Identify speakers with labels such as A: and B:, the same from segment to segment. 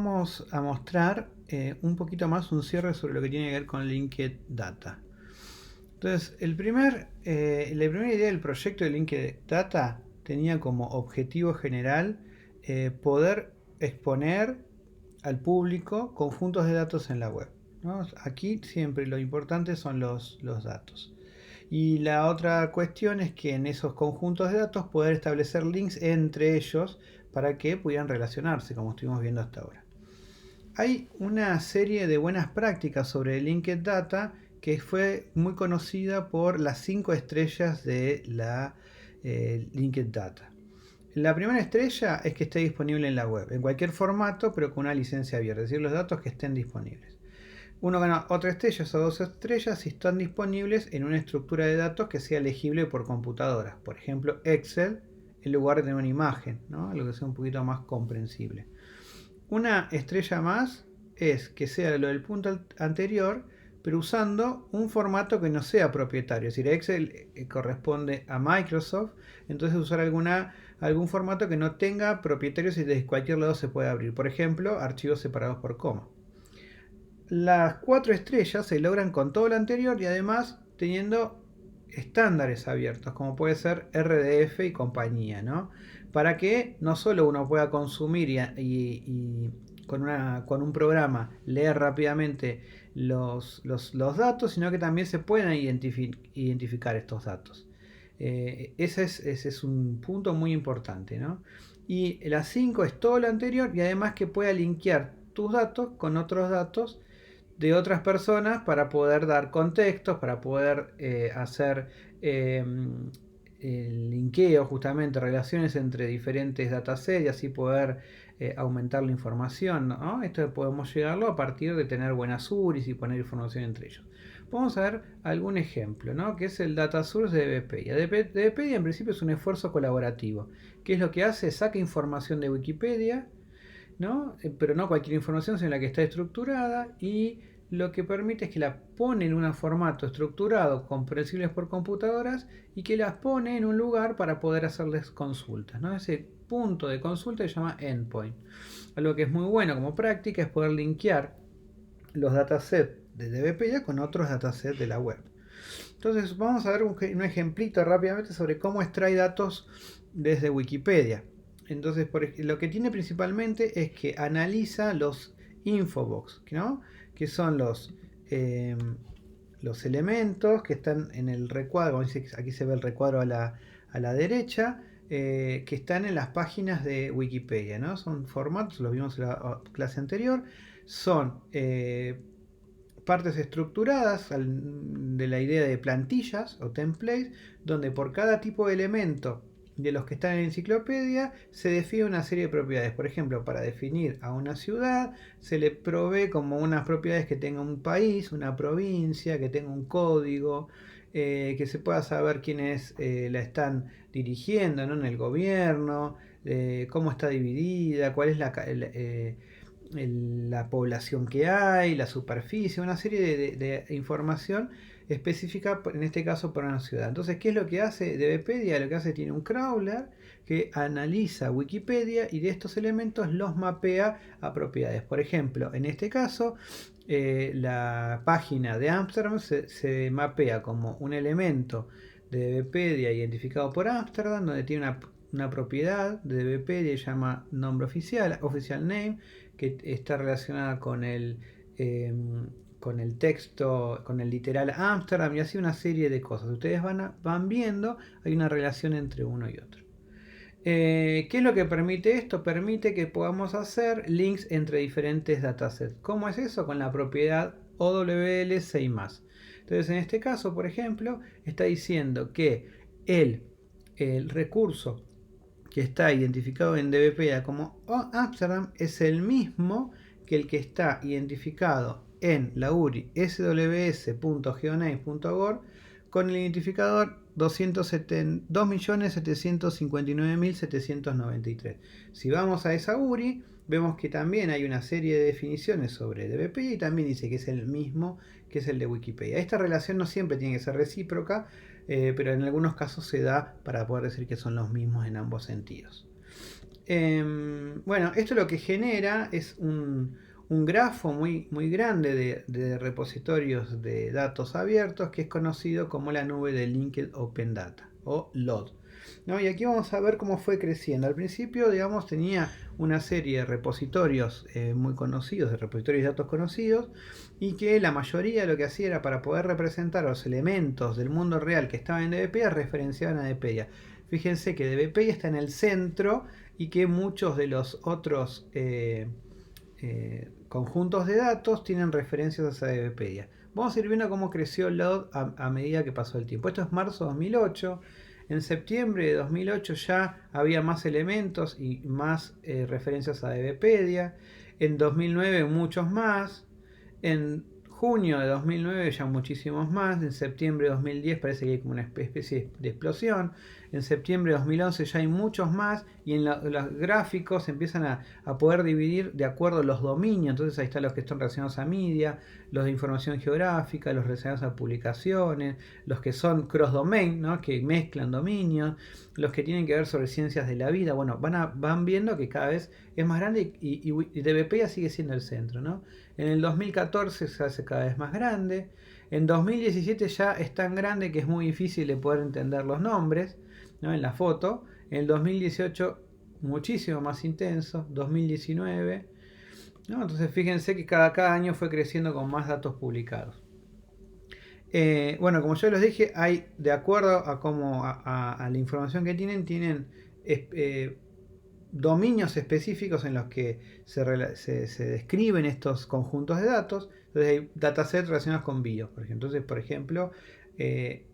A: vamos a mostrar un poquito más un cierre sobre lo que tiene que ver con Linked Data. Entonces, la primera idea del proyecto de Linked Data tenía como objetivo general poder exponer al público conjuntos de datos en la web, ¿no? Aquí siempre lo importante son los datos. Y la otra cuestión es que en esos conjuntos de datos poder establecer links entre ellos para que pudieran relacionarse, como estuvimos viendo hasta ahora. Hay una serie de buenas prácticas sobre Linked Data que fue muy conocida por las 5 estrellas de la Linked Data. La primera estrella es que esté disponible en la web, en cualquier formato, pero con una licencia abierta, es decir, los datos que estén disponibles. Uno gana otra estrella o 2 estrellas si están disponibles en una estructura de datos que sea legible por computadoras. Por ejemplo, Excel, en lugar de tener una imagen, ¿no? Algo que sea un poquito más comprensible. Una estrella más es que sea lo del punto anterior, pero usando un formato que no sea propietario. Es decir, Excel corresponde a Microsoft, entonces usar algún formato que no tenga propietarios y desde cualquier lado se puede abrir. Por ejemplo, archivos separados por coma. Las 4 estrellas se logran con todo lo anterior y además teniendo estándares abiertos, como puede ser RDF y compañía, ¿no? Para que no solo uno pueda consumir y con un programa leer rápidamente los datos, sino que también se puedan identificar estos datos. Ese es un punto muy importante, ¿no? Y las 5 es todo lo anterior y además que pueda linkear tus datos con otros datos de otras personas para poder dar contextos, para poder hacer el linkeo, justamente relaciones entre diferentes datasets y así poder aumentar la información, ¿no? Esto podemos llegarlo a partir de tener buenas URIs y poner información entre ellos. Vamos a ver algún ejemplo, ¿no? Que es el Data Source de DBpedia. DBpedia en principio es un esfuerzo colaborativo. ¿Qué es lo que hace? Saca información de Wikipedia, ¿no? Pero no cualquier información, sino la que está estructurada, y lo que permite es que la pone en un formato estructurado, comprensibles por computadoras, y que las pone en un lugar para poder hacerles consultas, ¿no? Ese punto de consulta se llama endpoint. Algo que es muy bueno como práctica es poder linkear los datasets de DBpedia con otros datasets de la web. Entonces vamos a ver un ejemplito rápidamente sobre cómo extrae datos desde Wikipedia. Entonces, lo que tiene principalmente es que analiza los infobox, ¿no? Que son los elementos que están en el recuadro. Aquí se ve el recuadro a la derecha, que están en las páginas de Wikipedia, ¿no? Son formatos, los vimos en la clase anterior, son partes estructuradas de la idea de plantillas o templates, donde por cada tipo de elemento de los que están en la enciclopedia se define una serie de propiedades. Por ejemplo, para definir a una ciudad se le provee como unas propiedades que tenga un país, una provincia, que tenga un código, que se pueda saber quiénes la están dirigiendo, ¿no? En el gobierno, cómo está dividida, cuál es la población que hay, la superficie, una serie de información específica, en este caso para una ciudad. Entonces, ¿qué es lo que hace DBpedia? Lo que hace, tiene un crawler que analiza Wikipedia y de estos elementos los mapea a propiedades. Por ejemplo, en este caso, la página de Amsterdam se mapea como un elemento de DBpedia identificado por Amsterdam, donde tiene una propiedad de DBpedia, se llama nombre oficial, official name, que está relacionada con el texto, con el literal Amsterdam y así una serie de cosas. Ustedes van viendo, hay una relación entre uno y otro. ¿Qué es lo que permite esto? Permite que podamos hacer links entre diferentes datasets. ¿Cómo es eso? Con la propiedad OWL6+. Entonces, en este caso, por ejemplo, está diciendo que el recurso que está identificado en DBpedia como Amsterdam es el mismo que el que está identificado en la URI sws.geoname.org con el identificador 2.759.793. Si vamos a esa URI, vemos que también hay una serie de definiciones sobre DBpedia y también dice que es el mismo que es el de Wikipedia. Esta relación no siempre tiene que ser recíproca, pero en algunos casos se da para poder decir que son los mismos en ambos sentidos. Bueno, esto lo que genera es un grafo muy grande de repositorios de datos abiertos que es conocido como la nube de Linked Open Data o LOD. ¿No? Y aquí vamos a ver cómo fue creciendo. Al principio, digamos, tenía una serie de repositorios muy conocidos, de repositorios de datos conocidos, y que la mayoría lo que hacía era para poder representar los elementos del mundo real que estaban en DBpedia, referenciaban a DBpedia. Fíjense que DBpedia está en el centro y que muchos de los otros conjuntos de datos tienen referencias a DBpedia. Vamos a ir viendo cómo creció LOD a medida que pasó el tiempo. Esto es marzo de 2008. En septiembre de 2008 ya había más elementos y más referencias a DBpedia. En 2009 muchos más. En junio de 2009 ya muchísimos más. En septiembre de 2010 parece que hay como una especie de explosión. En septiembre de 2011 ya hay muchos más. Y en los gráficos empiezan a poder dividir de acuerdo a los dominios. Entonces ahí están los que están relacionados a media, los de información geográfica, los relacionados a publicaciones, los que son cross-domain, ¿no? Que mezclan dominios, los que tienen que ver sobre ciencias de la vida. Bueno, van viendo que cada vez es más grande y DBpedia sigue siendo el centro, ¿no? En el 2014 se hace cada vez más grande. En 2017 ya es tan grande que es muy difícil de poder entender los nombres, ¿no? En la foto. En el 2018 muchísimo más intenso. 2019. ¿No? Entonces fíjense que cada año fue creciendo con más datos publicados. Bueno, como yo les dije, hay, de acuerdo a la información que tienen dominios específicos en los que se describen estos conjuntos de datos. Entonces hay datasets relacionados con BIOS, por ejemplo. Entonces, por ejemplo,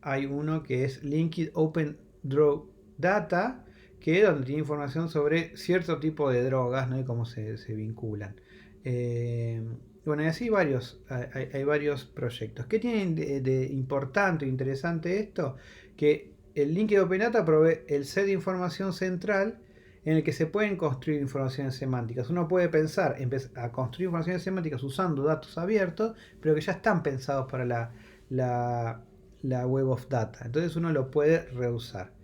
A: hay uno que es Linked Open Drug Data, que es donde tiene información sobre cierto tipo de drogas, ¿no? Y cómo se vinculan. Bueno, y así hay varios proyectos. ¿Qué tiene de importante o interesante esto? Que el Linked Open Data provee el set de información central en el que se pueden construir informaciones semánticas. Uno puede pensar a construir informaciones semánticas usando datos abiertos, pero que ya están pensados para la Web of Data. Entonces uno lo puede reusar.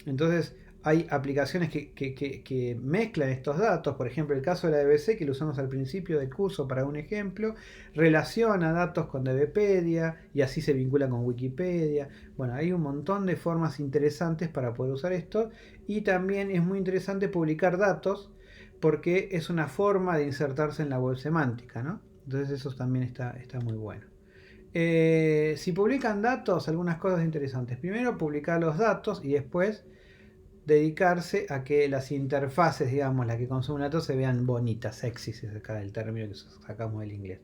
A: Entonces hay aplicaciones que mezclan estos datos. Por ejemplo, el caso de la DBC, que lo usamos al principio del curso para un ejemplo, relaciona datos con DBpedia y así se vincula con Wikipedia. Bueno, hay un montón de formas interesantes para poder usar esto, y también es muy interesante publicar datos porque es una forma de insertarse en la web semántica, ¿no? Entonces eso también está muy bueno. Si publican datos, algunas cosas interesantes. Primero, publicar los datos y después dedicarse a que las interfaces, digamos, las que consumen datos, se vean bonitas, sexy, si se saca el término que sacamos del inglés.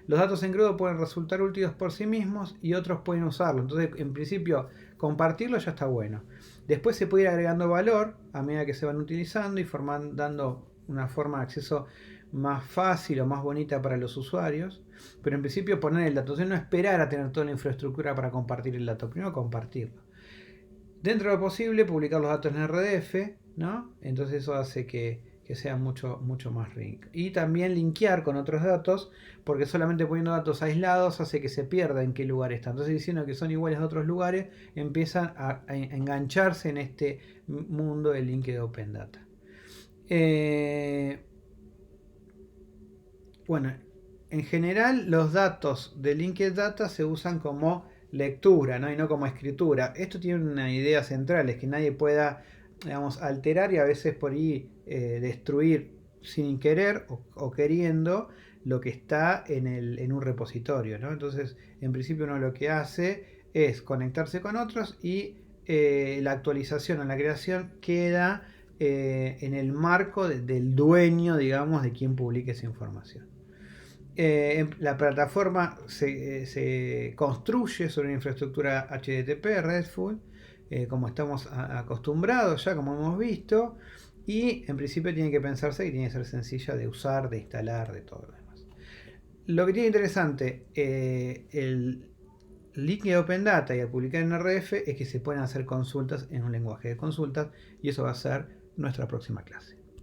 A: Los datos en crudo pueden resultar útiles por sí mismos y otros pueden usarlo. Entonces, en principio, compartirlo ya está bueno. Después se puede ir agregando valor a medida que se van utilizando y dando una forma de acceso más fácil o más bonita para los usuarios. Pero en principio poner el dato, o sea, no esperar a tener toda la infraestructura para compartir el dato, primero compartirlo. Dentro de lo posible, publicar los datos en RDF, ¿no? Entonces eso hace que sea mucho más rico. Y también linkear con otros datos, porque solamente poniendo datos aislados hace que se pierda en qué lugar están. Entonces, diciendo que son iguales a otros lugares, empiezan a engancharse en este mundo del Linked Open Data. Bueno, en general los datos de Linked Data se usan como lectura, ¿no? Y no como escritura. Esto tiene una idea central, es que nadie pueda, digamos, alterar y a veces por ahí destruir sin querer o queriendo lo que está en un repositorio, ¿no? Entonces, en principio uno lo que hace es conectarse con otros y la actualización o la creación queda en el marco del dueño, digamos, de quien publique esa información. La plataforma se construye sobre una infraestructura HTTP, RESTful, como estamos acostumbrados ya, como hemos visto, y en principio tiene que pensarse que tiene que ser sencilla de usar, de instalar, de todo lo demás. Lo que tiene interesante el Linked Open Data y al publicar en RDF es que se pueden hacer consultas en un lenguaje de consultas, y eso va a ser nuestra próxima clase.